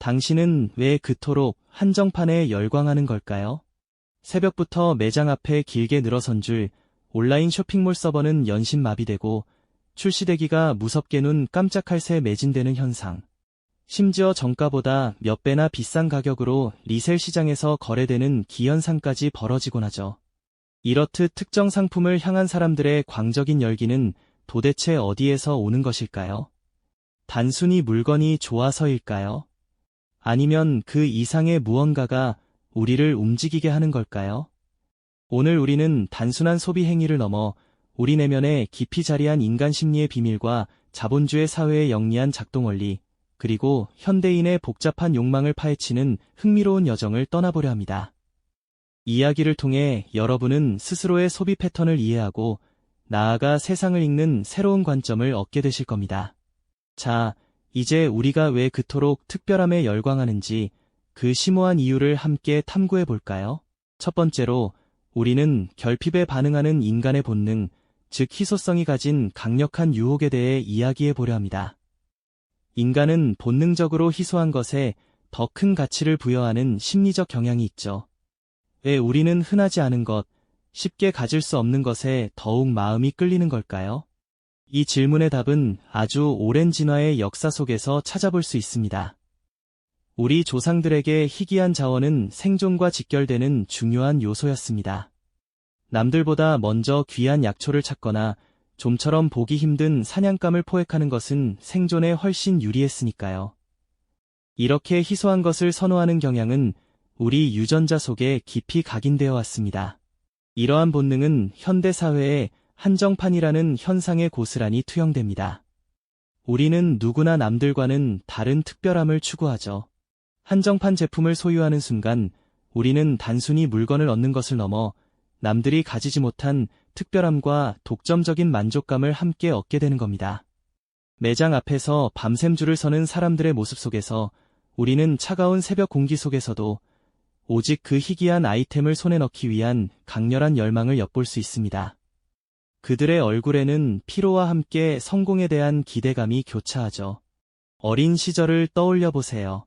당신은 왜 그토록 한정판에 열광하는 걸까요? 새벽부터 매장 앞에 길게 늘어선 줄, 온라인 쇼핑몰 서버는 연신마비되고 출시되기가 무섭게 눈 깜짝할 새 매진되는 현상. 심지어 정가보다 몇 배나 비싼 가격으로 리셀 시장에서 거래되는 기현상까지 벌어지곤 하죠. 이렇듯 특정 상품을 향한 사람들의 광적인 열기는 도대체 어디에서 오는 것일까요? 단순히 물건이 좋아서일까요? 아니면 그 이상의 무언가가 우리를 움직이게 하는 걸까요? 오늘 우리는 단순한 소비 행위를 넘어 우리 내면에 깊이 자리한 인간 심리의 비밀과 자본주의 사회의 영리한 작동 원리, 그리고 현대인의 복잡한 욕망을 파헤치는 흥미로운 여정을 떠나보려 합니다. 이야기를 통해 여러분은 스스로의 소비 패턴을 이해하고 나아가 세상을 읽는 새로운 관점을 얻게 되실 겁니다. 자, 이제 우리가 왜 그토록 특별함에 열광하는지 그 심오한 이유를 함께 탐구해 볼까요? 첫 번째로, 우리는 결핍에 반응하는 인간의 본능, 즉 희소성이 가진 강력한 유혹에 대해 이야기해 보려 합니다. 인간은 본능적으로 희소한 것에 더 큰 가치를 부여하는 심리적 경향이 있죠. 왜 우리는 흔하지 않은 것, 쉽게 가질 수 없는 것에 더욱 마음이 끌리는 걸까요? 이 질문의 답은 아주 오랜 진화의 역사 속에서 찾아볼 수 있습니다. 우리 조상들에게 희귀한 자원은 생존과 직결되는 중요한 요소였습니다. 남들보다 먼저 귀한 약초를 찾거나 좀처럼 보기 힘든 사냥감을 포획하는 것은 생존에 훨씬 유리했으니까요. 이렇게 희소한 것을 선호하는 경향은 우리 유전자 속에 깊이 각인되어 왔습니다. 이러한 본능은 현대 사회에 한정판이라는 현상에 고스란히 투영됩니다. 우리는 누구나 남들과는 다른 특별함을 추구하죠. 한정판 제품을 소유하는 순간 우리는 단순히 물건을 얻는 것을 넘어 남들이 가지지 못한 특별함과 독점적인 만족감을 함께 얻게 되는 겁니다. 매장 앞에서 밤샘 줄을 서는 사람들의 모습 속에서 우리는 차가운 새벽 공기 속에서도 오직 그 희귀한 아이템을 손에 넣기 위한 강렬한 열망을 엿볼 수 있습니다. 그들의 얼굴에는 피로와 함께 성공에 대한 기대감이 교차하죠. 어린 시절을 떠올려 보세요.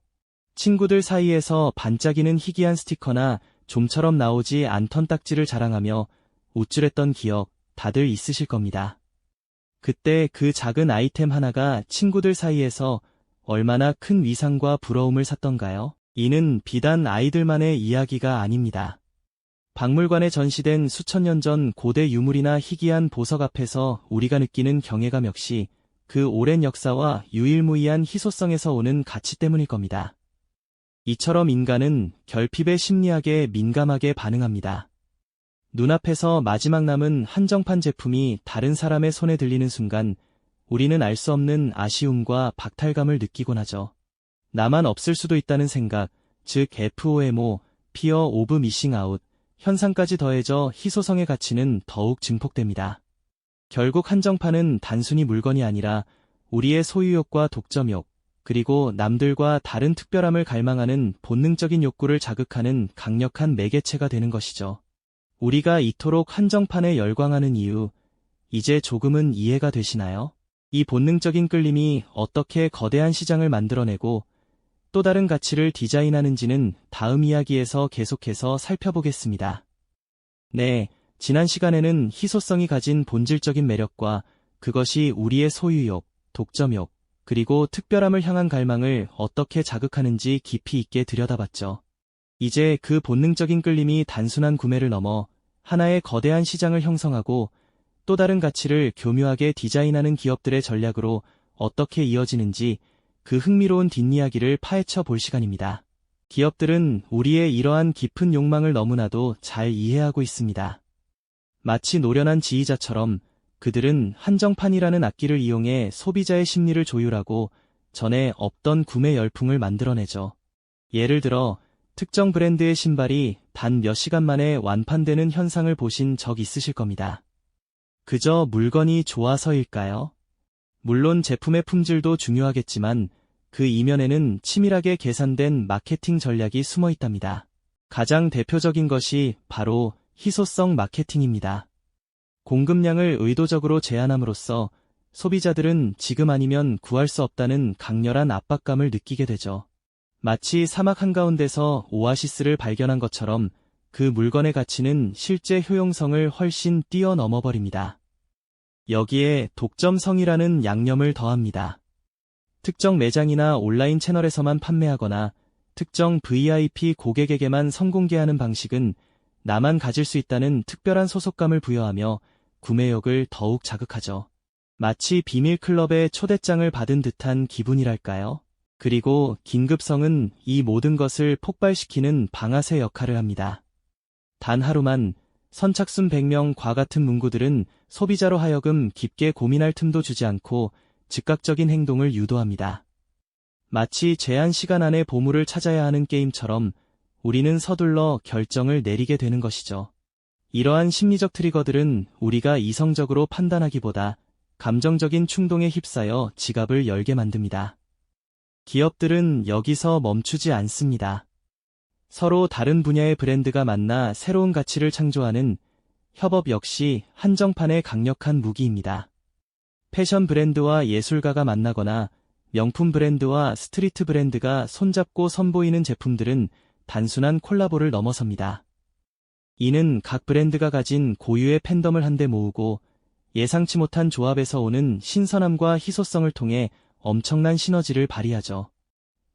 친구들 사이에서 반짝이는 희귀한 스티커나 좀처럼 나오지 않던 딱지를 자랑하며 우쭐했던 기억 다들 있으실 겁니다. 그때 그 작은 아이템 하나가 친구들 사이에서 얼마나 큰 위상과 부러움을 샀던가요? 이는 비단 아이들만의 이야기가 아닙니다. 박물관에 전시된 수천 년 전 고대 유물이나 희귀한 보석 앞에서 우리가 느끼는 경외감 역시 그 오랜 역사와 유일무이한 희소성에서 오는 가치 때문일 겁니다. 이처럼 인간은 결핍의 심리학에 민감하게 반응합니다. 눈앞에서 마지막 남은 한정판 제품이 다른 사람의 손에 들리는 순간 우리는 알 수 없는 아쉬움과 박탈감을 느끼곤 하죠. 나만 없을 수도 있다는 생각, 즉 FOMO, Fear of Missing Out 현상까지 더해져 희소성의 가치는 더욱 증폭됩니다. 결국 한정판은 단순히 물건이 아니라 우리의 소유욕과 독점욕, 그리고 남들과 다른 특별함을 갈망하는 본능적인 욕구를 자극하는 강력한 매개체가 되는 것이죠. 우리가 이토록 한정판에 열광하는 이유, 이제 조금은 이해가 되시나요? 이 본능적인 끌림이 어떻게 거대한 시장을 만들어내고 또 다른 가치를 디자인하는지는 다음 이야기에서 계속해서 살펴보겠습니다. 네, 지난 시간에는 희소성이 가진 본질적인 매력과 그것이 우리의 소유욕, 독점욕, 그리고 특별함을 향한 갈망을 어떻게 자극하는지 깊이 있게 들여다봤죠. 이제 그 본능적인 끌림이 단순한 구매를 넘어 하나의 거대한 시장을 형성하고 또 다른 가치를 교묘하게 디자인하는 기업들의 전략으로 어떻게 이어지는지 그 흥미로운 뒷이야기를 파헤쳐 볼 시간입니다. 기업들은 우리의 이러한 깊은 욕망을 너무나도 잘 이해하고 있습니다. 마치 노련한 지휘자처럼 그들은 한정판이라는 악기를 이용해 소비자의 심리를 조율하고 전에 없던 구매 열풍을 만들어내죠. 예를 들어 특정 브랜드의 신발이 단 몇 시간 만에 완판되는 현상을 보신 적 있으실 겁니다. 그저 물건이 좋아서일까요? 물론 제품의 품질도 중요하겠지만 그 이면에는 치밀하게 계산된 마케팅 전략이 숨어 있답니다. 가장 대표적인 것이 바로 희소성 마케팅입니다. 공급량을 의도적으로 제한함으로써 소비자들은 지금 아니면 구할 수 없다는 강렬한 압박감을 느끼게 되죠. 마치 사막 한가운데서 오아시스를 발견한 것처럼 그 물건의 가치는 실제 효용성을 훨씬 뛰어넘어 버립니다. 여기에 독점성이라는 양념을 더합니다. 특정 매장이나 온라인 채널에서만 판매하거나 특정 VIP 고객에게만 선공개하는 방식은 나만 가질 수 있다는 특별한 소속감을 부여하며 구매욕을 더욱 자극하죠. 마치 비밀 클럽의 초대장을 받은 듯한 기분이랄까요? 그리고 긴급성은 이 모든 것을 폭발시키는 방아쇠 역할을 합니다. 단 하루만 선착순 100명과 같은 문구들은 소비자로 하여금 깊게 고민할 틈도 주지 않고 즉각적인 행동을 유도합니다. 마치 제한 시간 안에 보물을 찾아야 하는 게임처럼 우리는 서둘러 결정을 내리게 되는 것이죠. 이러한 심리적 트리거들은 우리가 이성적으로 판단하기보다 감정적인 충동에 휩싸여 지갑을 열게 만듭니다. 기업들은 여기서 멈추지 않습니다. 서로 다른 분야의 브랜드가 만나 새로운 가치를 창조하는 협업 역시 한정판의 강력한 무기입니다. 패션 브랜드와 예술가가 만나거나 명품 브랜드와 스트리트 브랜드가 손잡고 선보이는 제품들은 단순한 콜라보를 넘어섭니다. 이는 각 브랜드가 가진 고유의 팬덤을 한데 모으고 예상치 못한 조합에서 오는 신선함과 희소성을 통해 엄청난 시너지를 발휘하죠.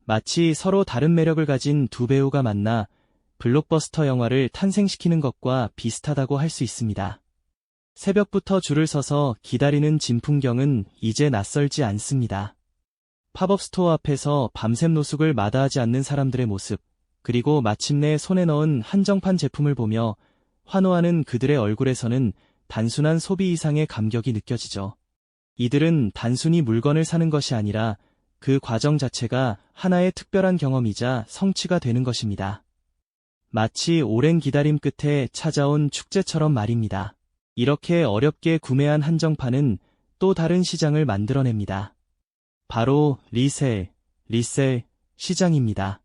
마치 서로 다른 매력을 가진 두 배우가 만나 블록버스터 영화를 탄생시키는 것과 비슷하다고 할 수 있습니다. 새벽부터 줄을 서서 기다리는 진풍경은 이제 낯설지 않습니다. 팝업 스토어 앞에서 밤샘 노숙을 마다하지 않는 사람들의 모습, 그리고 마침내 손에 넣은 한정판 제품을 보며 환호하는 그들의 얼굴에서는 단순한 소비 이상의 감격이 느껴지죠. 이들은 단순히 물건을 사는 것이 아니라 그 과정 자체가 하나의 특별한 경험이자 성취가 되는 것입니다. 마치 오랜 기다림 끝에 찾아온 축제처럼 말입니다. 이렇게 어렵게 구매한 한정판은 또 다른 시장을 만들어냅니다. 바로 리셀 시장입니다.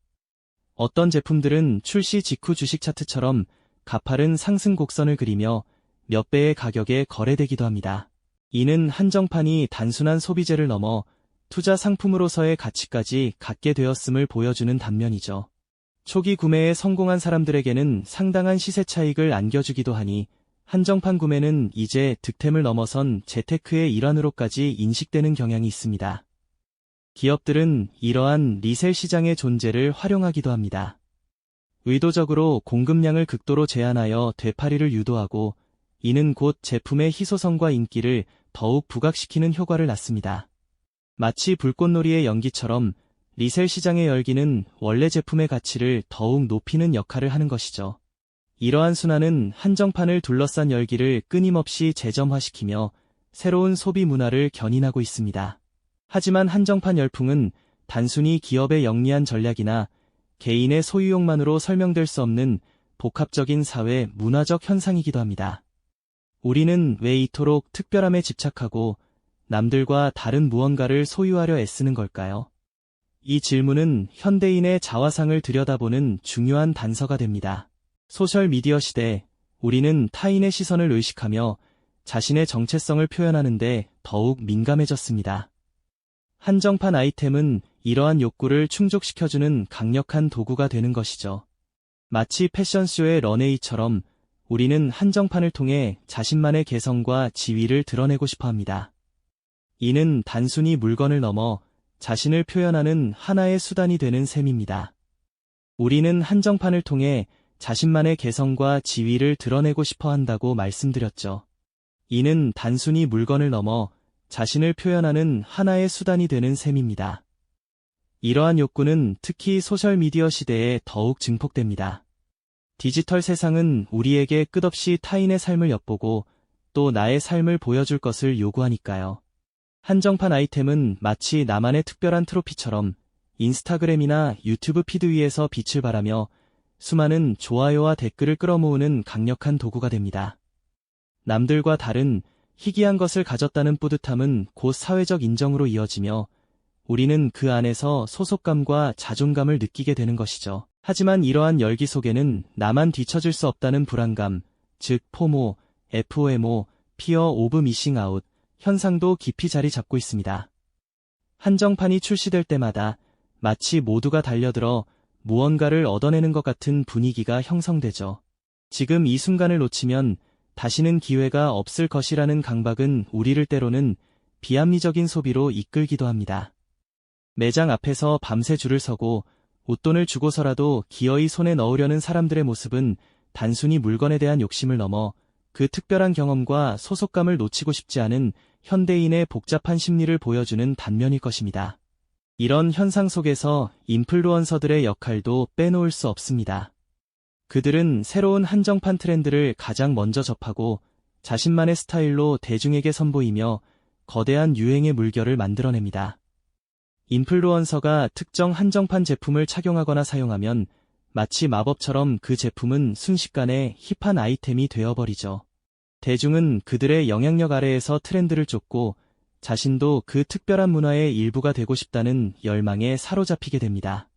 어떤 제품들은 출시 직후 주식 차트처럼 가파른 상승 곡선을 그리며 몇 배의 가격에 거래되기도 합니다. 이는 한정판이 단순한 소비재를 넘어 투자 상품으로서의 가치까지 갖게 되었음을 보여주는 단면이죠. 초기 구매에 성공한 사람들에게는 상당한 시세 차익을 안겨주기도 하니 한정판 구매는 이제 득템을 넘어선 재테크의 일환으로까지 인식되는 경향이 있습니다. 기업들은 이러한 리셀 시장의 존재를 활용하기도 합니다. 의도적으로 공급량을 극도로 제한하여 되팔이를 유도하고 이는 곧 제품의 희소성과 인기를 더욱 부각시키는 효과를 낳습니다. 마치 불꽃놀이의 연기처럼 리셀 시장의 열기는 원래 제품의 가치를 더욱 높이는 역할을 하는 것이죠. 이러한 순환은 한정판을 둘러싼 열기를 끊임없이 재점화시키며 새로운 소비 문화를 견인하고 있습니다. 하지만 한정판 열풍은 단순히 기업의 영리한 전략이나 개인의 소유욕만으로 설명될 수 없는 복합적인 사회 문화적 현상이기도 합니다. 우리는 왜 이토록 특별함에 집착하고 남들과 다른 무언가를 소유하려 애쓰는 걸까요? 이 질문은 현대인의 자화상을 들여다보는 중요한 단서가 됩니다. 소셜미디어 시대, 우리는 타인의 시선을 의식하며 자신의 정체성을 표현하는데 더욱 민감해졌습니다. 한정판 아이템은 이러한 욕구를 충족시켜주는 강력한 도구가 되는 것이죠. 마치 패션쇼의 런웨이처럼 우리는 한정판을 통해 자신만의 개성과 지위를 드러내고 싶어 합니다. 이는 단순히 물건을 넘어 자신을 표현하는 하나의 수단이 되는 셈입니다. 우리는 한정판을 통해 자신만의 개성과 지위를 드러내고 싶어 한다고 말씀드렸죠. 이는 단순히 물건을 넘어 자신을 표현하는 하나의 수단이 되는 셈입니다. 이러한 욕구는 특히 소셜미디어 시대에 더욱 증폭됩니다. 디지털 세상은 우리에게 끝없이 타인의 삶을 엿보고 또 나의 삶을 보여줄 것을 요구하니까요. 한정판 아이템은 마치 나만의 특별한 트로피처럼 인스타그램이나 유튜브 피드 위에서 빛을 발하며 수많은 좋아요와 댓글을 끌어모으는 강력한 도구가 됩니다. 남들과 다른 희귀한 것을 가졌다는 뿌듯함은 곧 사회적 인정으로 이어지며 우리는 그 안에서 소속감과 자존감을 느끼게 되는 것이죠. 하지만 이러한 열기 속에는 나만 뒤처질 수 없다는 불안감, 즉 포모, FOMO, Fear of Missing Out 현상도 깊이 자리 잡고 있습니다. 한정판이 출시될 때마다 마치 모두가 달려들어 무언가를 얻어내는 것 같은 분위기가 형성되죠. 지금 이 순간을 놓치면 다시는 기회가 없을 것이라는 강박은 우리를 때로는 비합리적인 소비로 이끌기도 합니다. 매장 앞에서 밤새 줄을 서고 웃돈을 주고서라도 기어이 손에 넣으려는 사람들의 모습은 단순히 물건에 대한 욕심을 넘어 그 특별한 경험과 소속감을 놓치고 싶지 않은 현대인의 복잡한 심리를 보여주는 단면일 것입니다. 이런 현상 속에서 인플루언서들의 역할도 빼놓을 수 없습니다. 그들은 새로운 한정판 트렌드를 가장 먼저 접하고 자신만의 스타일로 대중에게 선보이며 거대한 유행의 물결을 만들어냅니다. 인플루언서가 특정 한정판 제품을 착용하거나 사용하면 마치 마법처럼 그 제품은 순식간에 힙한 아이템이 되어버리죠. 대중은 그들의 영향력 아래에서 트렌드를 쫓고 자신도 그 특별한 문화의 일부가 되고 싶다는 열망에 사로잡히게 됩니다.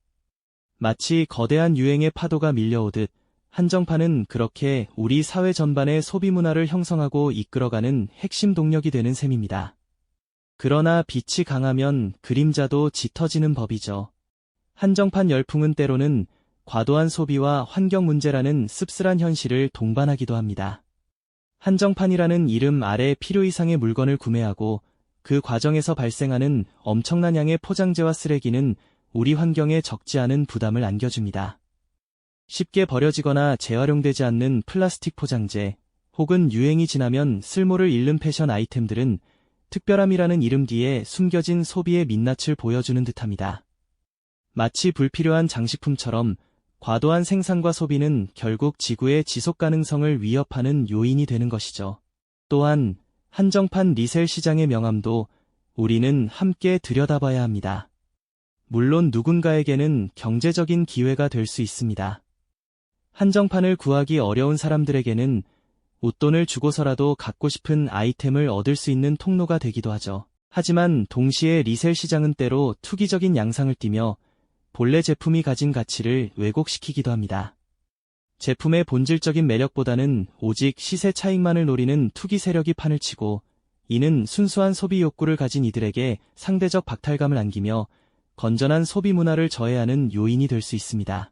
마치 거대한 유행의 파도가 밀려오듯 한정판은 그렇게 우리 사회 전반의 소비 문화를 형성하고 이끌어가는 핵심 동력이 되는 셈입니다. 그러나 빛이 강하면 그림자도 짙어지는 법이죠. 한정판 열풍은 때로는 과도한 소비와 환경 문제라는 씁쓸한 현실을 동반하기도 합니다. 한정판이라는 이름 아래 필요 이상의 물건을 구매하고 그 과정에서 발생하는 엄청난 양의 포장재와 쓰레기는 우리 환경에 적지 않은 부담을 안겨줍니다. 쉽게 버려지거나 재활용되지 않는 플라스틱 포장재, 혹은 유행이 지나면 쓸모를 잃는 패션 아이템들은 특별함이라는 이름 뒤에 숨겨진 소비의 민낯을 보여주는 듯합니다. 마치 불필요한 장식품처럼 과도한 생산과 소비는 결국 지구의 지속 가능성을 위협하는 요인이 되는 것이죠. 또한 한정판 리셀 시장의 명암도 우리는 함께 들여다봐야 합니다. 물론 누군가에게는 경제적인 기회가 될 수 있습니다. 한정판을 구하기 어려운 사람들에게는 웃돈을 주고서라도 갖고 싶은 아이템을 얻을 수 있는 통로가 되기도 하죠. 하지만 동시에 리셀 시장은 때로 투기적인 양상을 띠며 본래 제품이 가진 가치를 왜곡시키기도 합니다. 제품의 본질적인 매력보다는 오직 시세 차익만을 노리는 투기 세력이 판을 치고 이는 순수한 소비 욕구를 가진 이들에게 상대적 박탈감을 안기며 건전한 소비 문화를 저해하는 요인이 될 수 있습니다.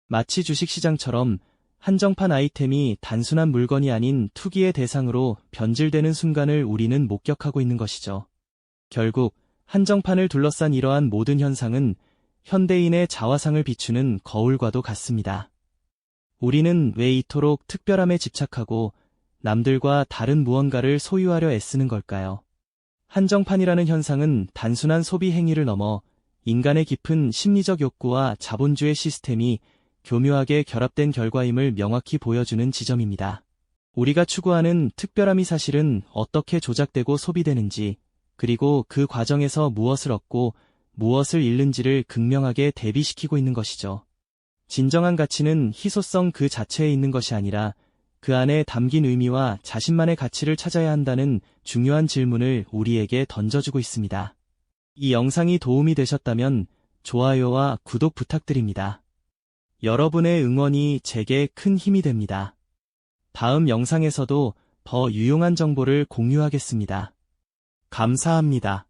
마치 주식시장처럼 한정판 아이템이 단순한 물건이 아닌 투기의 대상으로 변질되는 순간을 우리는 목격하고 있는 것이죠. 결국 한정판을 둘러싼 이러한 모든 현상은 현대인의 자화상을 비추는 거울과도 같습니다. 우리는 왜 이토록 특별함에 집착하고 남들과 다른 무언가를 소유하려 애쓰는 걸까요? 한정판이라는 현상은 단순한 소비 행위를 넘어 인간의 깊은 심리적 욕구와 자본주의 시스템이 교묘하게 결합된 결과임을 명확히 보여주는 지점입니다. 우리가 추구하는 특별함이 사실은 어떻게 조작되고 소비되는지, 그리고 그 과정에서 무엇을 얻고 무엇을 잃는지를 극명하게 대비시키고 있는 것이죠. 진정한 가치는 희소성 그 자체에 있는 것이 아니라 그 안에 담긴 의미와 자신만의 가치를 찾아야 한다는 중요한 질문을 우리에게 던져주고 있습니다. 이 영상이 도움이 되셨다면 좋아요와 구독 부탁드립니다. 여러분의 응원이 제게 큰 힘이 됩니다. 다음 영상에서도 더 유용한 정보를 공유하겠습니다. 감사합니다.